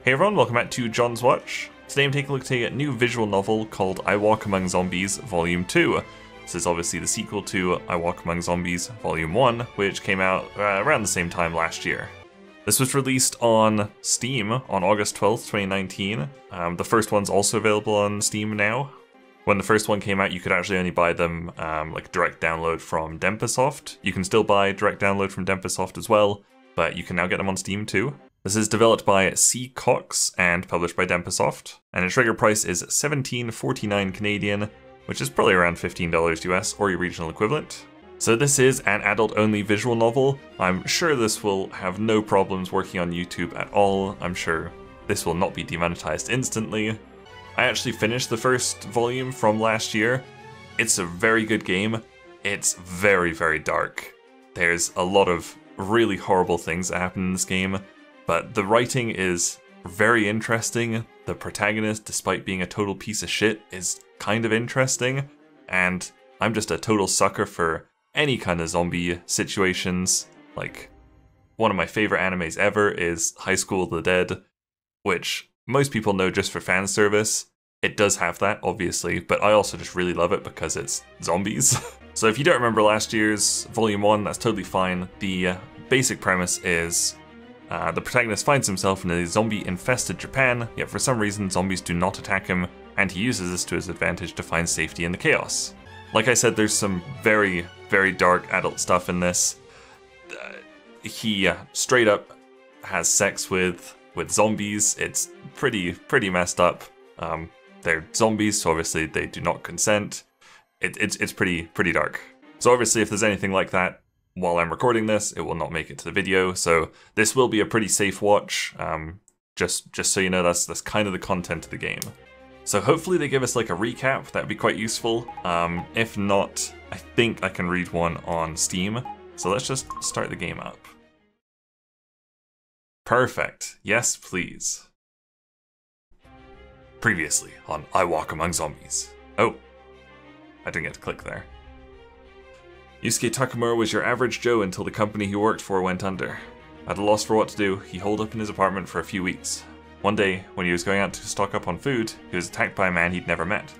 Hey everyone, welcome back to John's Watch. Today I'm taking a look at a new visual novel called I Walk Among Zombies Volume 2. This is obviously the sequel to I Walk Among Zombies Volume 1, which came out around the same time last year. This was released on Steam on August 12th, 2019. The first one's also available on Steam now. When the first one came out, you could actually only buy them like direct download from Denpasoft. You can still buy direct download from Denpasoft as well, but you can now get them on Steam too. This is developed by C. Cox and published by Denpasoft, and its regular price is $17.49 Canadian, which is probably around $15 US or your regional equivalent. So this is an adult-only visual novel. I'm sure this will have no problems working on YouTube at all. I'm sure this will not be demonetized instantly. I actually finished the first volume from last year. It's a very good game. It's very, very dark. There's a lot of really horrible things that happen in this game. But the writing is very interesting. The protagonist, despite being a total piece of shit, is kind of interesting. And I'm just a total sucker for any kind of zombie situations. Like, one of my favorite animes ever is High School of the Dead, which most people know just for fan service. It does have that, obviously, but I also just really love it because it's zombies. So if you don't remember last year's Volume 1, that's totally fine. The basic premise is the protagonist finds himself in a zombie-infested Japan, yet for some reason zombies do not attack him, and he uses this to his advantage to find safety in the chaos. Like I said, there's some very, very dark adult stuff in this. He straight up has sex with zombies. It's pretty messed up. They're zombies, so obviously they do not consent. It's pretty dark. So obviously if there's anything like that, while I'm recording this, it will not make it to the video, so this will be a pretty safe watch, just so you know that's kind of the content of the game. So hopefully they give us like a recap, that'd be quite useful. If not, I think I can read one on Steam, so let's just start the game up. Perfect, yes please. Previously on I Walk Among Zombies. Oh, I didn't get to click there. Yusuke Takamura was your average Joe until the company he worked for went under. At a loss for what to do, he holed up in his apartment for a few weeks. One day, when he was going out to stock up on food, he was attacked by a man he'd never met.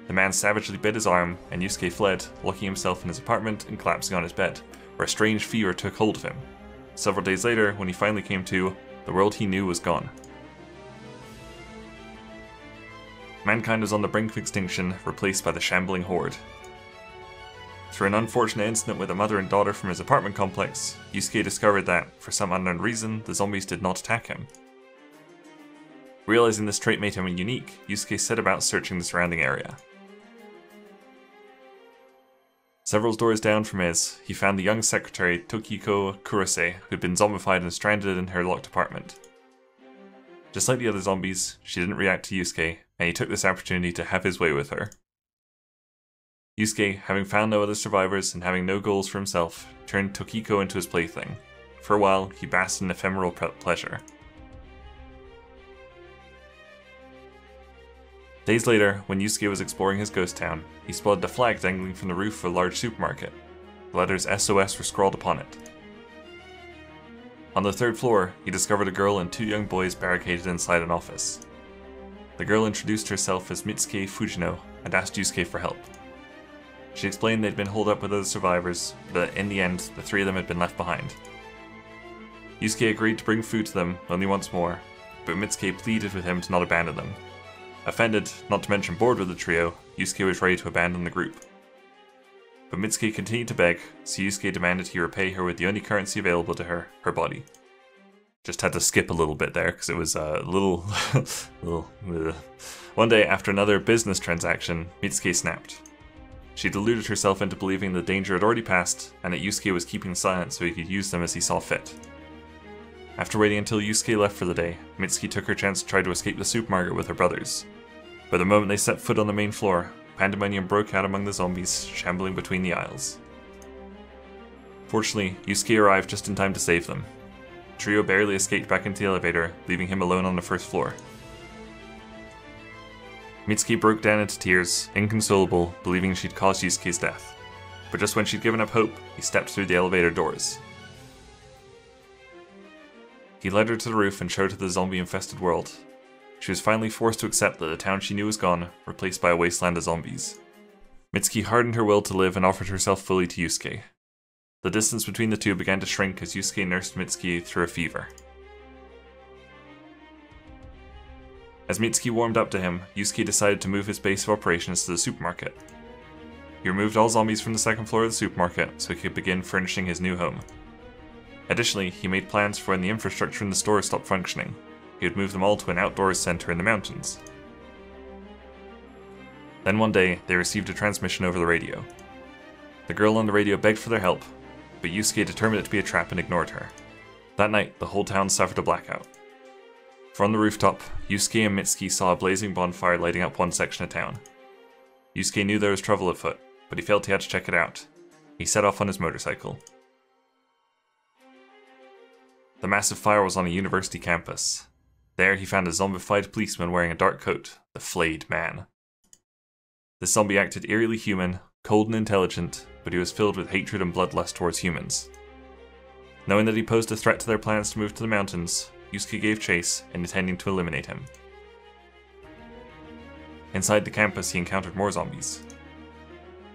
The man savagely bit his arm, and Yusuke fled, locking himself in his apartment and collapsing on his bed, where a strange fever took hold of him. Several days later, when he finally came to, the world he knew was gone. Mankind was on the brink of extinction, replaced by the shambling horde. Through an unfortunate incident with a mother and daughter from his apartment complex, Yusuke discovered that, for some unknown reason, the zombies did not attack him. Realizing this trait made him unique, Yusuke set about searching the surrounding area. Several doors down from his, he found the young secretary Tokiko Kurose, who had been zombified and stranded in her locked apartment. Just like the other zombies, she didn't react to Yusuke, and he took this opportunity to have his way with her. Yusuke, having found no other survivors and having no goals for himself, turned Tokiko into his plaything. For a while, he basked in ephemeral pleasure. Days later, when Yusuke was exploring his ghost town, he spotted a flag dangling from the roof of a large supermarket. The letters SOS were scrawled upon it. On the third floor, he discovered a girl and two young boys barricaded inside an office. The girl introduced herself as Mitsuki Fujino and asked Yusuke for help. She explained they'd been holed up with other survivors, but in the end, the three of them had been left behind. Yusuke agreed to bring food to them only once more, but Mitsuki pleaded with him to not abandon them. Offended, not to mention bored with the trio, Yusuke was ready to abandon the group. But Mitsuki continued to beg, so Yusuke demanded he repay her with the only currency available to her, her body. Just had to skip a little bit there, because it was a little... One day, after another business transaction, Mitsuki snapped. She deluded herself into believing the danger had already passed, and that Yusuke was keeping silent so he could use them as he saw fit. After waiting until Yusuke left for the day, Mitsuki took her chance to try to escape the supermarket with her brothers. But the moment they set foot on the main floor, pandemonium broke out among the zombies, shambling between the aisles. Fortunately, Yusuke arrived just in time to save them. The trio barely escaped back into the elevator, leaving him alone on the first floor. Mitsuki broke down into tears, inconsolable, believing she'd caused Yusuke's death. But just when she'd given up hope, he stepped through the elevator doors. He led her to the roof and showed her the zombie-infested world. She was finally forced to accept that the town she knew was gone, replaced by a wasteland of zombies. Mitsuki hardened her will to live and offered herself fully to Yuusuke. The distance between the two began to shrink as Yuusuke nursed Mitsuki through a fever. As Mitsuki warmed up to him, Yuusuke decided to move his base of operations to the supermarket. He removed all zombies from the second floor of the supermarket so he could begin furnishing his new home. Additionally, he made plans for when the infrastructure in the store stopped functioning. He would move them all to an outdoors center in the mountains. Then one day, they received a transmission over the radio. The girl on the radio begged for their help, but Yuusuke determined it to be a trap and ignored her. That night, the whole town suffered a blackout. From the rooftop, Yuusuke and Mitsuki saw a blazing bonfire lighting up one section of town. Yuusuke knew there was trouble afoot, but he felt he had to check it out. He set off on his motorcycle. The massive fire was on a university campus. There he found a zombified policeman wearing a dark coat, the Flayed Man. The zombie acted eerily human, cold and intelligent, but he was filled with hatred and bloodlust towards humans. Knowing that he posed a threat to their plans to move to the mountains, Yuusuke gave chase, intending to eliminate him. Inside the campus, he encountered more zombies.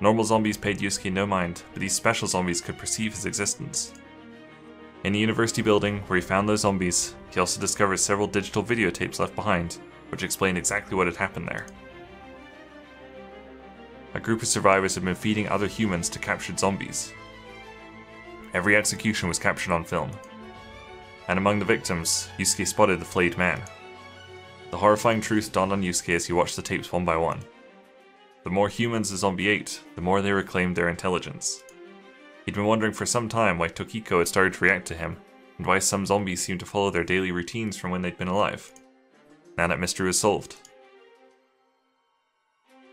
Normal zombies paid Yuusuke no mind, but these special zombies could perceive his existence. In the university building where he found those zombies, he also discovered several digital videotapes left behind, which explained exactly what had happened there. A group of survivors had been feeding other humans to captured zombies. Every execution was captured on film. And among the victims, Yuusuke spotted the Flayed Man. The horrifying truth dawned on Yuusuke as he watched the tapes one by one. The more humans the zombie ate, the more they reclaimed their intelligence. He'd been wondering for some time why Tokiko had started to react to him, and why some zombies seemed to follow their daily routines from when they'd been alive. Now that mystery was solved.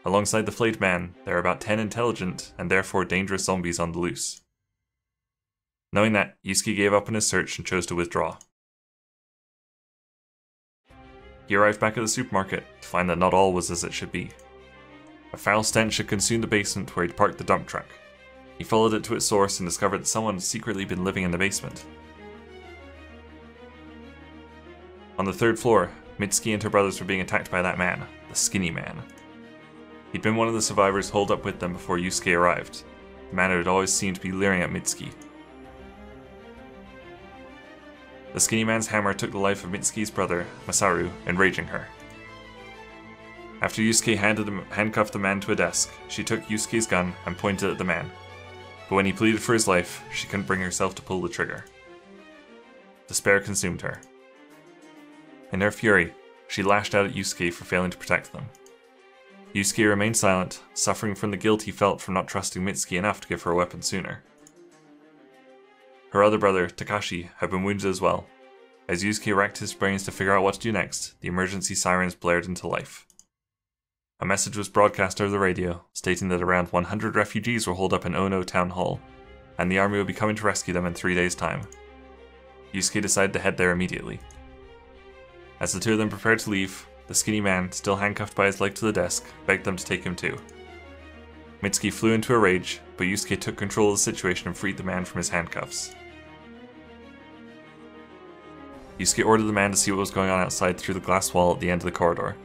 Alongside the Flayed Man, there are about 10 intelligent, and therefore dangerous zombies on the loose. Knowing that, Yuusuke gave up on his search and chose to withdraw. He arrived back at the supermarket to find that not all was as it should be. A foul stench had consumed the basement where he'd parked the dump truck. He followed it to its source and discovered that someone had secretly been living in the basement. On the third floor, Mitsuki and her brothers were being attacked by that man, the Skinny Man. He'd been one of the survivors holed up with them before Yuusuke arrived, the man who had always seemed to be leering at Mitsuki. The Skinny Man's hammer took the life of Mitsuki's brother, Masaru, enraging her. After Yuusuke handcuffed the man to a desk, she took Yusuke's gun and pointed at the man. But when he pleaded for his life, she couldn't bring herself to pull the trigger. Despair consumed her. In her fury, she lashed out at Yuusuke for failing to protect them. Yuusuke remained silent, suffering from the guilt he felt from not trusting Mitsuki enough to give her a weapon sooner. Her other brother, Takashi, had been wounded as well. As Yuusuke racked his brains to figure out what to do next, the emergency sirens blared into life. A message was broadcast over the radio, stating that around 100 refugees were holed up in Ono Town Hall, and the army would be coming to rescue them in 3 days' time. Yuusuke decided to head there immediately. As the two of them prepared to leave, the Skinny Man, still handcuffed by his leg to the desk, begged them to take him too. Mitsuki flew into a rage, but Yuusuke took control of the situation and freed the man from his handcuffs. Yuusuke ordered the man to see what was going on outside through the glass wall at the end of the corridor.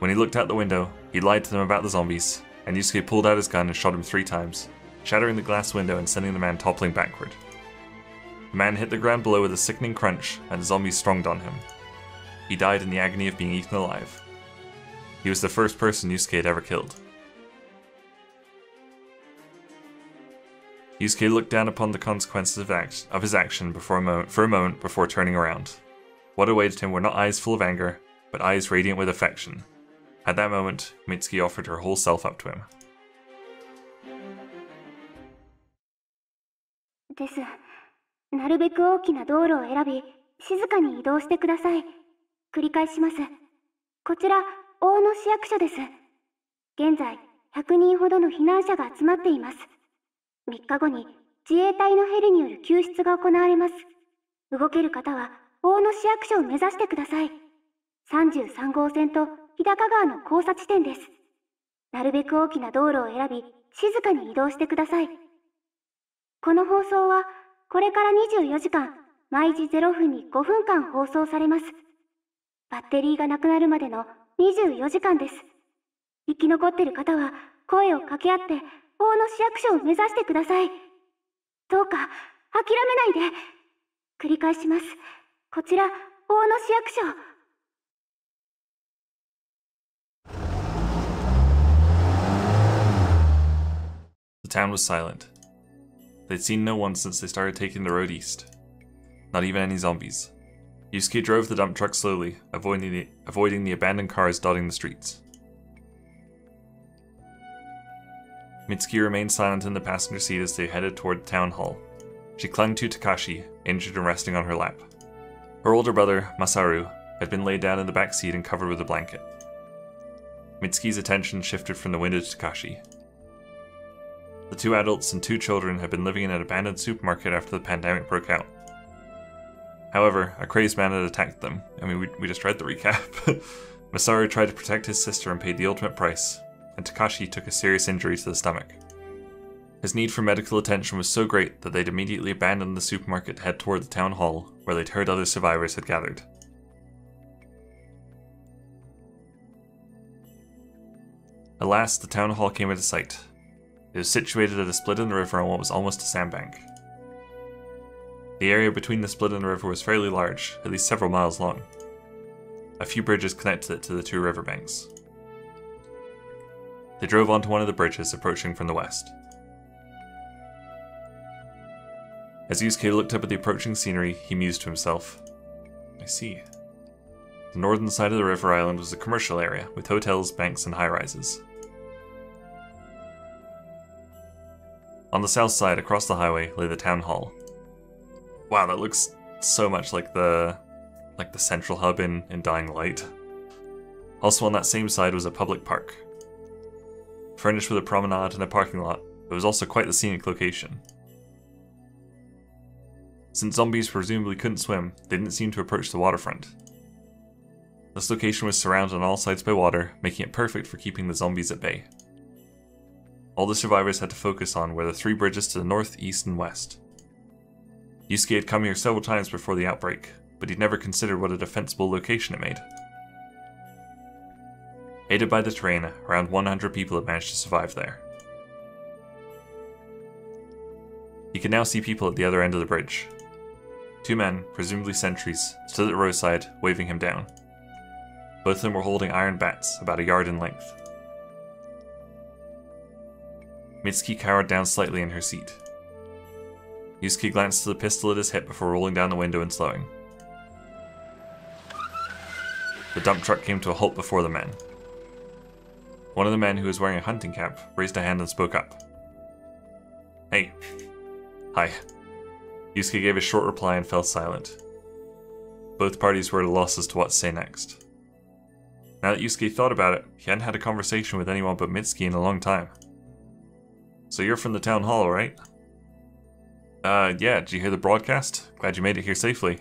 When he looked out the window, he lied to them about the zombies, and Yuusuke pulled out his gun and shot him 3 times, shattering the glass window and sending the man toppling backward. The man hit the ground below with a sickening crunch, and the zombies stronged on him. He died in the agony of being eaten alive. He was the first person Yuusuke had ever killed. Yuusuke looked down upon the consequences of his action for a moment before turning around. What awaited him were not eyes full of anger, but eyes radiant with affection. At that moment, Mitsuki offered her whole self up to him. です。なるべく大きな道路を選び、静かに移動してください。繰り返します。こちら、大野市役所です。現在、100人ほどの避難者が集まっています。3日後に自衛隊のヘリによる救出が行われます。動ける方は、大野市役所を目指してください。33号線と日高川の交差地点です。なるべく大きな道路を選び、静かに移動してください。この放送は、これから24時間、毎時0分に5分間放送されます。バッテリーがなくなるまでの24時間です。生き残ってる方は声を掛け合って大野市役所を目指してください。どうか諦めないで。繰り返します。こちら大野市役所。The town was silent. They'd seen no one since they started taking the road east. Not even any zombies. Yuusuke drove the dump truck slowly, avoiding the abandoned cars dotting the streets. Mitsuki remained silent in the passenger seat as they headed toward the town hall. She clung to Takashi, injured and resting on her lap. Her older brother, Masaru, had been laid down in the back seat and covered with a blanket. Mitsuki's attention shifted from the window to Takashi. The two adults and two children had been living in an abandoned supermarket after the pandemic broke out. However, a crazed man had attacked them. I mean, we just read the recap. Masaru tried to protect his sister and paid the ultimate price, and Takashi took a serious injury to the stomach. His need for medical attention was so great that they'd immediately abandoned the supermarket to head toward the town hall, where they'd heard other survivors had gathered. At last, the town hall came into sight. It was situated at a split in the river on what was almost a sandbank. The area between the split and the river was fairly large, at least several miles long. A few bridges connected it to the two riverbanks. They drove onto one of the bridges, approaching from the west. As Yuusuke looked up at the approaching scenery, he mused to himself. I see. The northern side of the river island was a commercial area, with hotels, banks, and high-rises. On the south side, across the highway, lay the town hall. Wow, that looks so much like the central hub in Dying Light. Also on that same side was a public park. Furnished with a promenade and a parking lot, it was also quite the scenic location. Since zombies presumably couldn't swim, they didn't seem to approach the waterfront. This location was surrounded on all sides by water, making it perfect for keeping the zombies at bay. All the survivors had to focus on were the three bridges to the north, east, and west. Yuusuke had come here several times before the outbreak, but he'd never considered what a defensible location it made. Aided by the terrain, around 100 people had managed to survive there. He could now see people at the other end of the bridge. Two men, presumably sentries, stood at the roadside, waving him down. Both of them were holding iron bats, about a yard in length. Mitsuki cowered down slightly in her seat. Yuusuke glanced to the pistol at his hip before rolling down the window and slowing. The dump truck came to a halt before the men. One of the men, who was wearing a hunting cap, raised a hand and spoke up. Hey. Hi. Yuusuke gave a short reply and fell silent. Both parties were at a loss as to what to say next. Now that Yuusuke thought about it, he hadn't had a conversation with anyone but Mitsuki in a long time. So you're from the town hall, right? Yeah, did you hear the broadcast? Glad you made it here safely.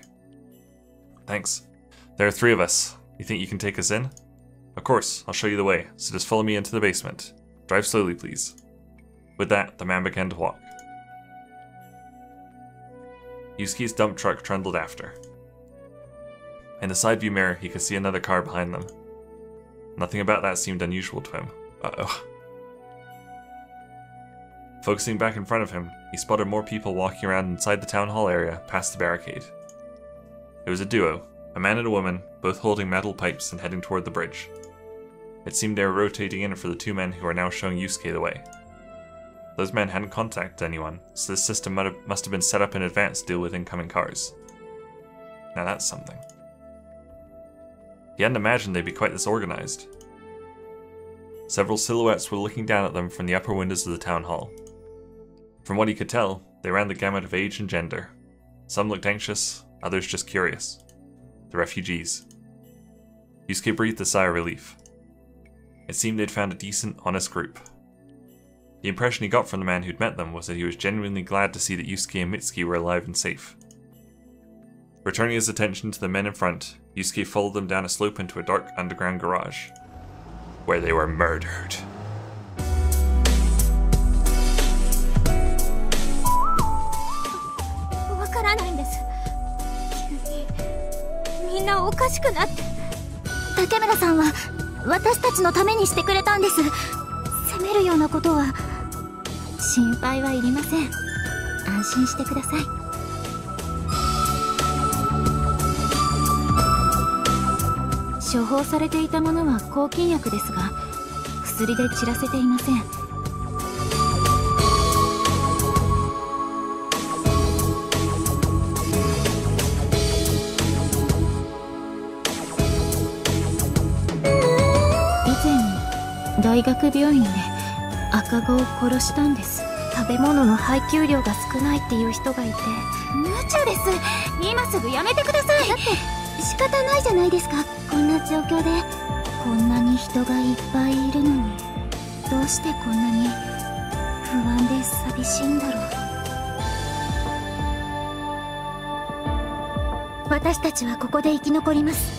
Thanks. There are three of us. You think you can take us in? Of course, I'll show you the way, so just follow me into the basement. Drive slowly, please. With that, the man began to walk. Yusuke's dump truck trundled after. In the side view mirror, he could see another car behind them. Nothing about that seemed unusual to him. Uh-oh. Focusing back in front of him, he spotted more people walking around inside the town hall area, past the barricade. It was a duo, a man and a woman, both holding metal pipes and heading toward the bridge. It seemed they were rotating in for the two men who were now showing Yuusuke the way. Those men hadn't contacted anyone, so this system must have been set up in advance to deal with incoming cars. Now that's something. He hadn't imagined they'd be quite this organized. Several silhouettes were looking down at them from the upper windows of the town hall. From what he could tell, they ran the gamut of age and gender. Some looked anxious, others just curious. The refugees. Yuusuke breathed a sigh of relief. It seemed they'd found a decent, honest group. The impression he got from the man who'd met them was that he was genuinely glad to see that Yuusuke and Mitsuki were alive and safe. Returning his attention to the men in front, Yuusuke followed them down a slope into a dark underground garage, where they were murdered. かしくなって。竹村さんは私たちのためにしてくれたんです。責めるようなことは。心配はいりません。安心してください。処方されていたものは抗菌薬ですが、薬で散らせていません。大学病院で赤子を殺したんです。食べ物の配給量が少ないっていう人がいて。無茶です。今すぐやめてください。だって仕方ないじゃないですか、こんな状況で。こんなに人がいっぱいいるのに、どうしてこんなに不安で寂しいんだろう。私たちはここで生き残ります。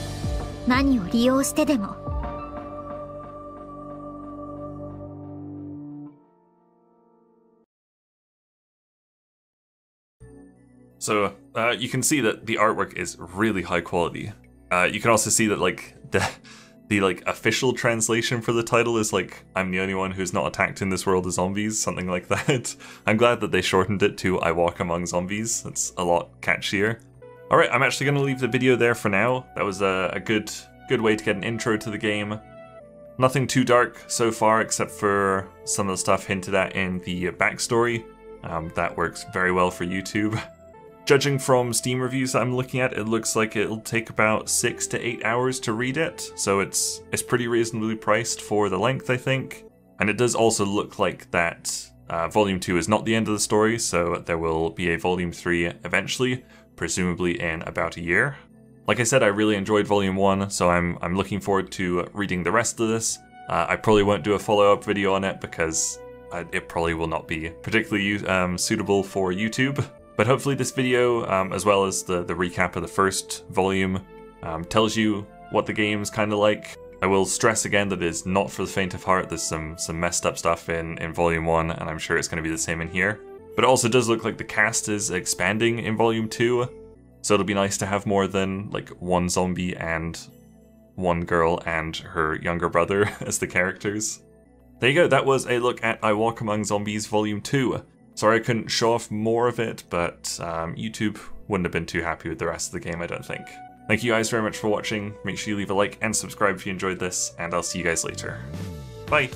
何を利用してでも。So you can see that the artwork is really high quality. You can also see that like the like official translation for the title is like, I'm the only one who's not attacked in this world of zombies, something like that. I'm glad that they shortened it to I walk among zombies. That's a lot catchier. Alright, I'm actually going to leave the video there for now. That was a good way to get an intro to the game. Nothing too dark so far except for some of the stuff hinted at in the backstory. That works very well for YouTube. Judging from Steam reviews that I'm looking at, it looks like it'll take about 6 to 8 hours to read it, so it's pretty reasonably priced for the length, I think. And it does also look like that Volume 2 is not the end of the story, so there will be a Volume 3 eventually, presumably in about a year. Like I said, I really enjoyed Volume 1, so I'm looking forward to reading the rest of this. I probably won't do a follow-up video on it because it probably will not be particularly suitable for YouTube. But hopefully this video, as well as the recap of the first volume, tells you what the game's kind of like. I will stress again that it's not for the faint of heart. There's some messed up stuff in Volume 1, and I'm sure it's going to be the same in here. But it also does look like the cast is expanding in Volume 2, so it'll be nice to have more than like one zombie and one girl and her younger brother as the characters. There you go, that was a look at I Walk Among Zombies Volume 2. Sorry I couldn't show off more of it, but YouTube wouldn't have been too happy with the rest of the game, I don't think. Thank you guys very much for watching. Make sure you leave a like and subscribe if you enjoyed this, and I'll see you guys later. Bye!